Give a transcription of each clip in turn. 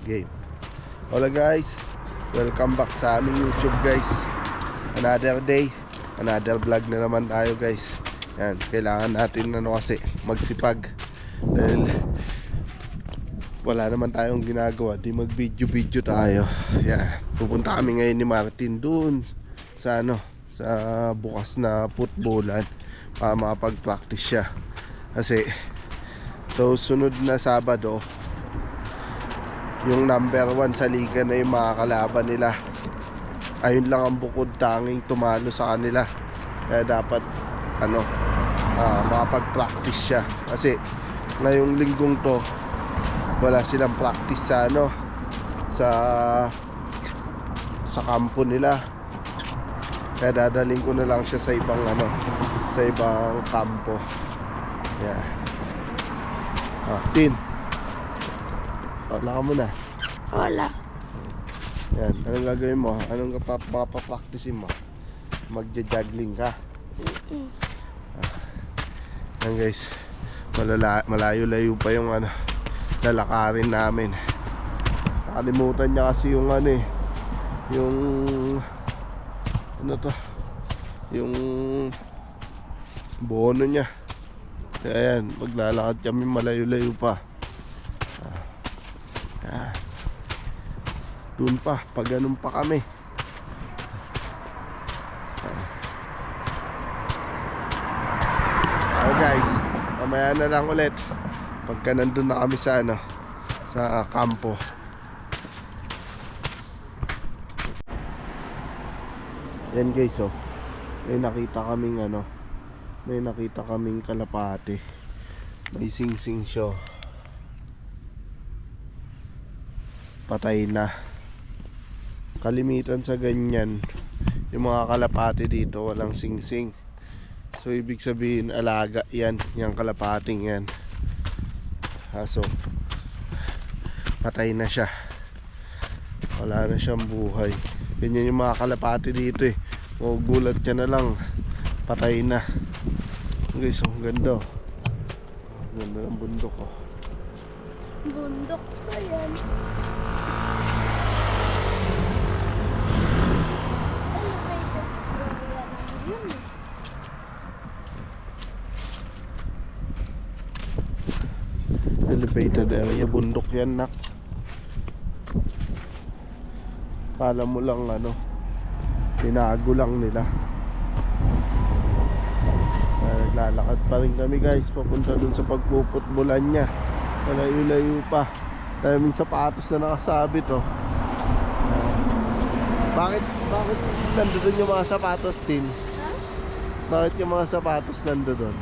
Game. Hola guys, welcome back sa aming YouTube guys. Another day, another vlog na naman tayo guys. Yan, kailangan natin kasi magsipag. Dahil wala naman tayong ginagawa, di mag video tayo. Yan, pupunta kami ngayon ni Martin dun sa sa bukas na footballan para makapag-practice siya. Kasi so sunod na Sabado, yung number 1 sa liga na yung makakalaban nila. Ayun lang ang bukod tanging tumalo sa kanila. Kaya dapat makapag-practice siya. Kasi ngayong linggong to wala silang practice sa kampo nila. Kaya dadaling ko na lang siya sa ibang sa ibang kampo. Yeah. Tin. Wala ka muna. Wala. Yan, anong gagawin mo? Anong mapapracticein mo? Magja-juggling ka? Yan guys, malayo-layo pa yung lalakarin namin. Nakalimutan niya kasi yung yung bono niya. Kaya yan, maglalakad kami malayo-layo pa. Doon pa, pag ganun pa kami. Okay guys, mamaya na lang ulit pagka nandun na kami sa sa kampo. Yan guys, may nakita kaming kalapate. May sing-sing siya. Patay na. Kalimitan sa ganyan, yung mga kalapate dito walang sing-sing. So ibig sabihin alaga yan, yung kalapating yan. So patay na siya. Wala na siyang buhay. Ganyan yung mga kalapate dito eh. Magugulat ka na lang, patay na. Guys, ang ganda. Ang ganda ng bundok Bundok pa yan. Elevated area, bundok yan nak. Kala mo lang tinago lang nila. Naglalakad pa rin kami guys, papunta dun sa pagpuputbulan niya. Malayo-layo pa. Daming sapatos na nakasabit Bakit nandoon yung mga sapatos, Tin? Bakit yung mga sapatos nandoon?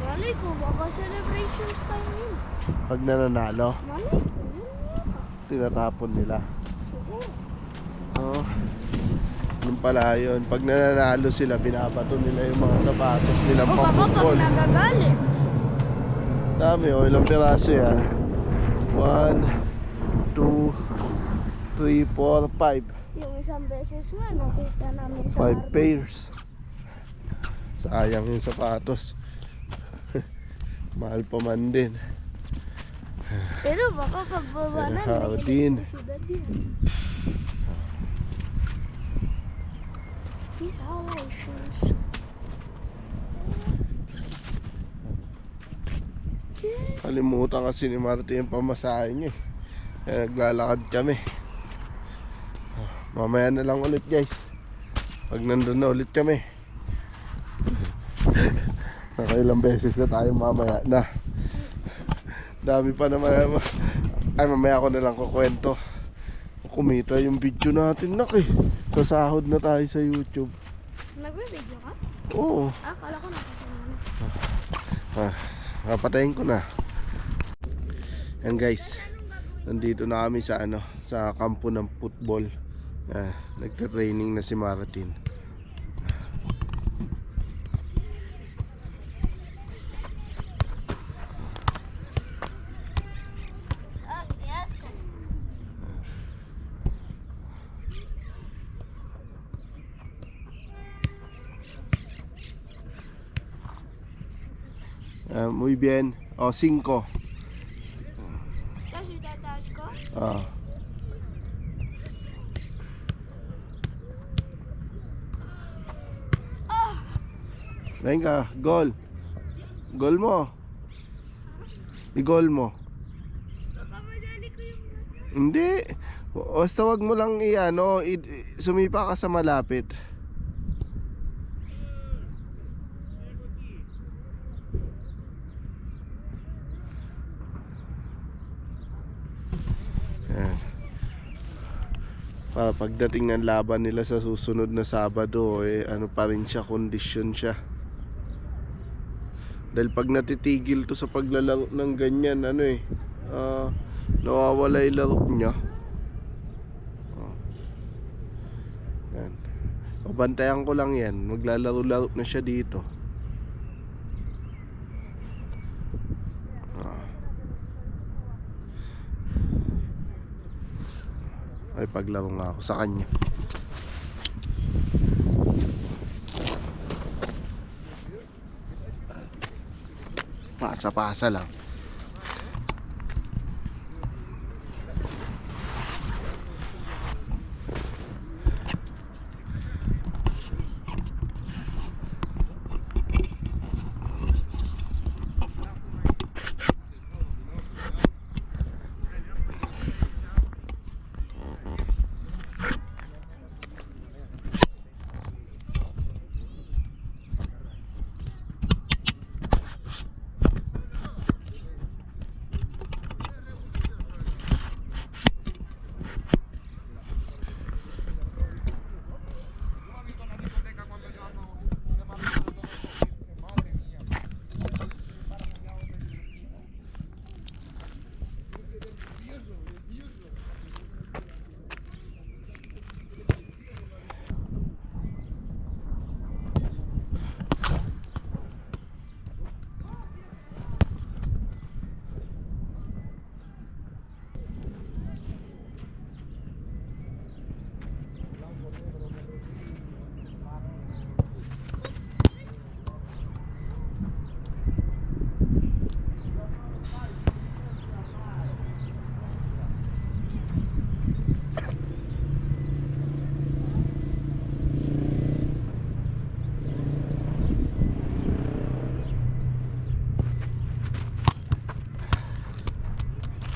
Malay ko, baka celebrations time yun. Pag nananalo, Malay ko, yun. tinatapon nila. Oo. Yun pala yun. Pag nananalo sila, binabato nila yung mga sapatos nilang Baka pag pang-football. nagagalit. Dami ilang piraso yan? 1, 2, 3, 4, 5. Yung isang beses nga, nakita namin sa 5 pairs. Sayang yung sapatos. Mahal pa man din. Pero baka pagbaba na, How din. These are our shoes. Kalimutan kasi ni Martin yung pamasahe niya Kaya naglalakad kami. Mamaya na lang ulit guys, pag nandun na ulit kami. Nakailang beses na tayo mamaya na. Dami pa naman. Ay, mamaya ko na lang kukwento. Kumita yung video natin sa sahod na tayo sa YouTube. Nagbe-video ka? Oo. Akala ko nakakita Papatayin ko na. Yan guys, nandito na kami sa sa kampo ng football. Nagte-training na si Martin. Muy bien. O, 5. Tapos itataas ko? Ah. Venga, goal. Goal mo. I-goal mo. Baka madali ko yung mata. Hindi. Basta wag mo lang i-ano, sumipa ka sa malapit. Yan. Para pagdating ng laban nila sa susunod na Sabado, ano pa rin siya, kondisyon siya. Dahil pag natitigil to sa paglalaro ng ganyan, nawawala yung laro niya. Yan. O, bantayan ko lang yan. Maglalaro-laro na siya dito. Ay, paglaro nga ako sa kanya. Pasa-pasa lang.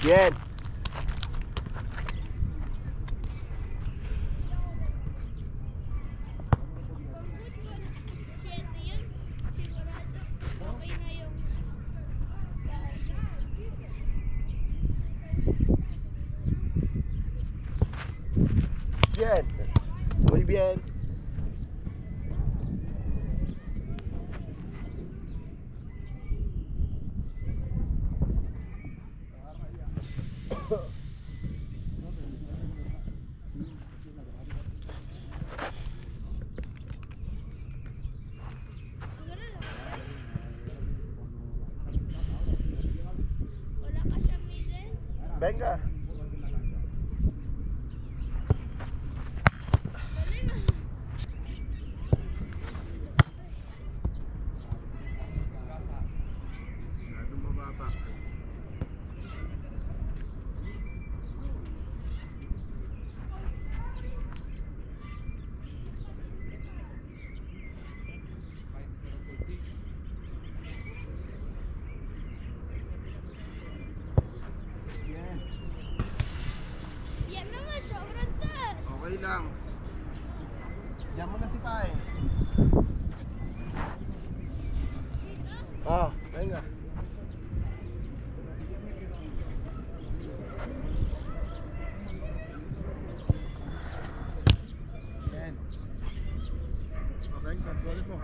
Yan. Siyete yun. Sigurado. Okay na yung... Bien. Muy bien. Wala ka siyang middle. Venga. Dali na. Yan naman, sobrang taas. Okay lang. Diyan mo na si Pai. Dito. Venga. Yan. Venga, gol mo.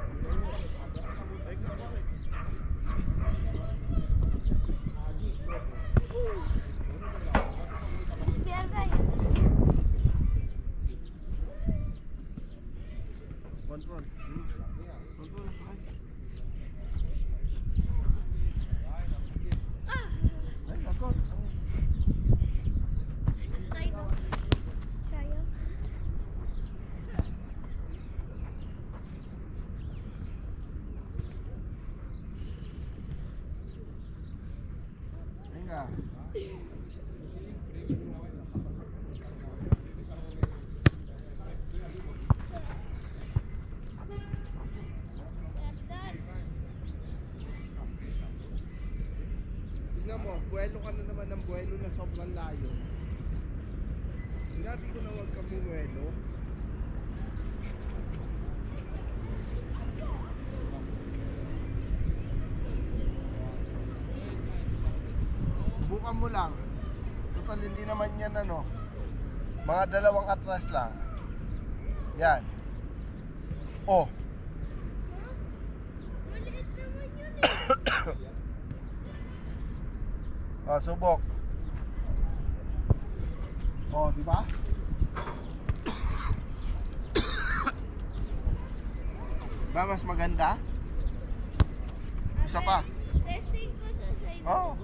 Venga, balik. Izquierda. Control. Control. Ah! Venga, gol. Tayo. Sayang. Venga. Ganda. tignan mo, buwelo ka na naman ng buwelo na sobrang layo. Sinabi ko na huwag kang bumuwelo. Subukan mo lang. Total hindi naman yan ano. Mga dalawang atras lang. Yan. Oh. Maliit naman yun Oh, subok. Oh, di ba? Ba mas maganda? Isa pa. Testing ko sa side. Oh.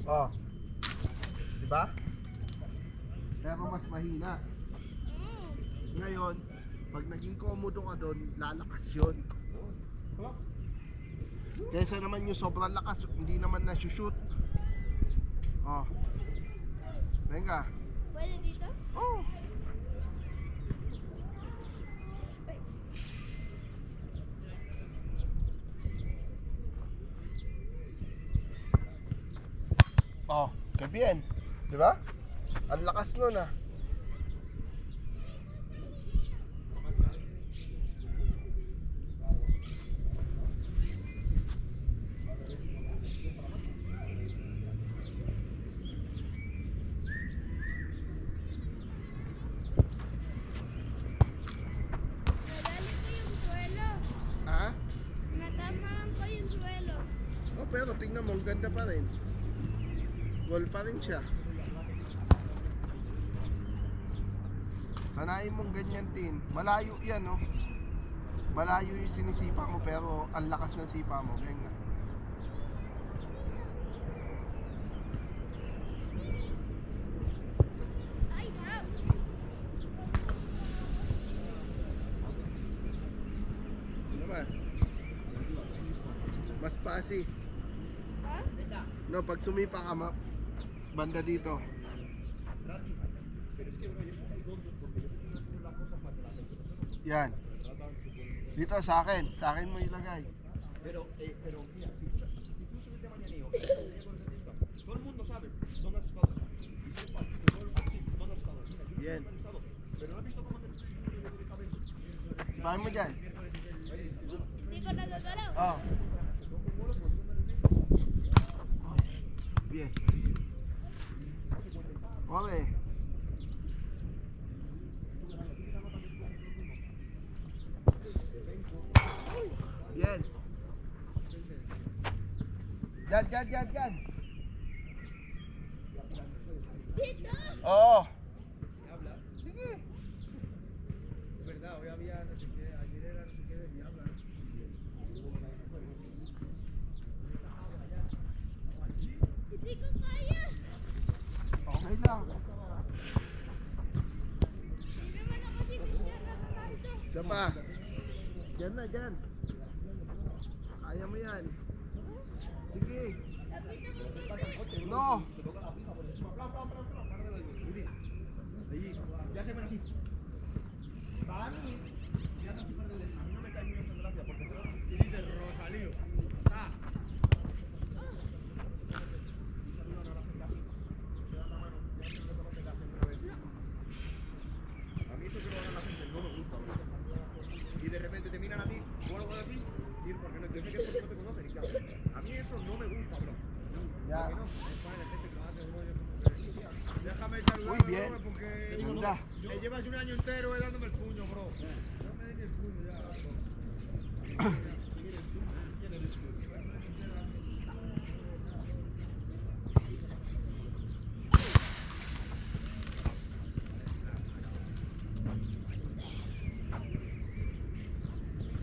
Oh. Di ba? Pero mas mahina. Ngayon, pag naging komodo ka doon, lalakas yun. Kesa naman yung sobrang lakas, hindi naman na-shoot. Oh. Venga. Pwede dito? Oh. Ay. Oh, qué bien. Di ba? Ang lakas nun ah. Nagalit ko yung suelo. Ha? Natamaan ko yung suelo. Oh, pero tingnan mo, ang ganda pa rin. Goal pa rin siya. Sanayin mong ganyan din. Malayo yan, no? Malayo yung sinisipa mo pero ang lakas ng sipa mo. Venga. Ay, hap. Ano mas? Mas pasi. Ha? No, pag sumipa ka, banda dito. Yan. Dito sa akin. Sa akin mo ilagay. Pero mira, si tú subes de mañaneo, todo el mundo sabe dónde has estado. Y tú, así, ¿dónde has estado? Mira, yo Bien. no sé dónde has estado, pero no has visto cómo te directamente. Sabahin mo dyan. Hindi ko nagagalaw. Oh. Bien. Okay. Bien. Dyan. Dito! Oo. ¿Me habla? Sige. Es verdad, hoy había no sé qué, ayer era no sé qué de Diabla. Hindi ko kaya. Okay lang. Hindi naman ako sinisya na kanto. Isa pa. Dyan. Kaya mo yan. Sige. Lapit ako dito. No. Se toca la pija por encima, plan, para de ahí. Allí, ya se ven así. Para mí, ya no estoy perdiendo. A mí no me cae muy bien gracia porque y dice Rosalío. Ah. A mí eso que lo hagan la gente no me gusta, bro. Y de repente te miran a ti o algo así, y porque no, yo sé que es porque no te conocen y claro. A mí eso no me gusta, bro. Ya. ¿Por qué no? Es para la gente que lo hace, bro, yo como que- Déjame saludar, Muy bien. bro, porque Anda. me llevas un año entero dándome el puño, bro. No me den el puño ya, bro. ¿Quién eres tú? ¿Quién eres tú?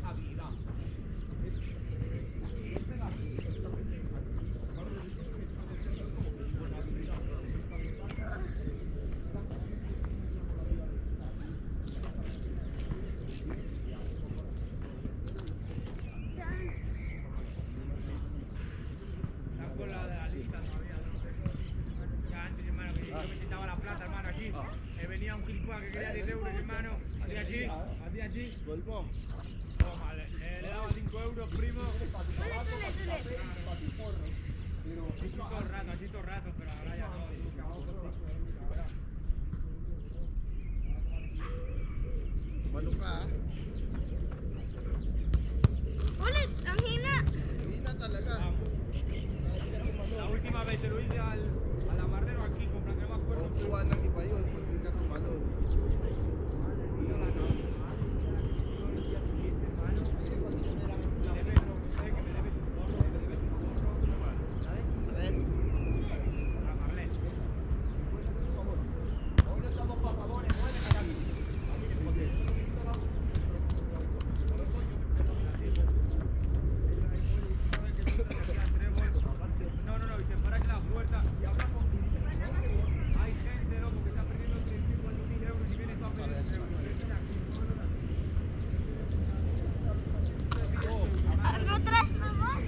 Habilidad. que quería 10 euros, hermano. Hacía allí. Gol mo. Toma, le daba 5 euros, primo. Tule. Así todo el rato, pero ahora ya no. Tumalo ka ha. Ulit, ang hina. Hindi na talaga. La última vez se lo hice al amarrero aquí, comprando más cuernos. Kukuha ng iba yun pag hindi ka tumalon. Sakit. No, y te paras en la puerta y hablas con hay gente, loco, que está perdiendo 3.000 euros y viene todo a pedir euros. Parang atras naman.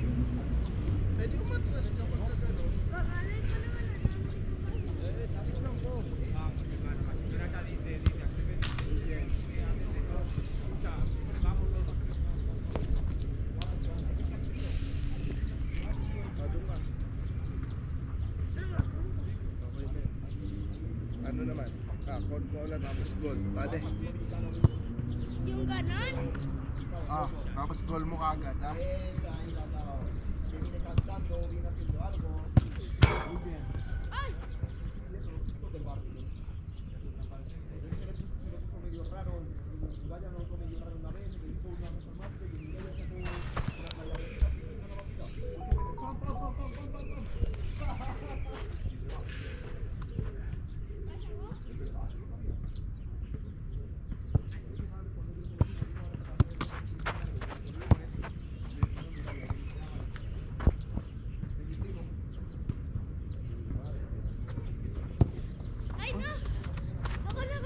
Eh di umatras ka pagka gano'n. Kakalay ko naman. Ang dami ko pa. Titignan ko. Vamos, hermano, la señora esa dice, escucha, vamos todos. Doon ka. Okay na. Ano naman? Konkola tapos gol. Bale. Yung ganon. Tapos gol mo kagad ha. Ay! Ay, no. Ako na.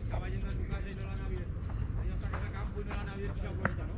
Estaba yendo a su casa y no la han abierto. Ha ido hasta casa campo y no la han abierto y se ha vuelto, ¿no?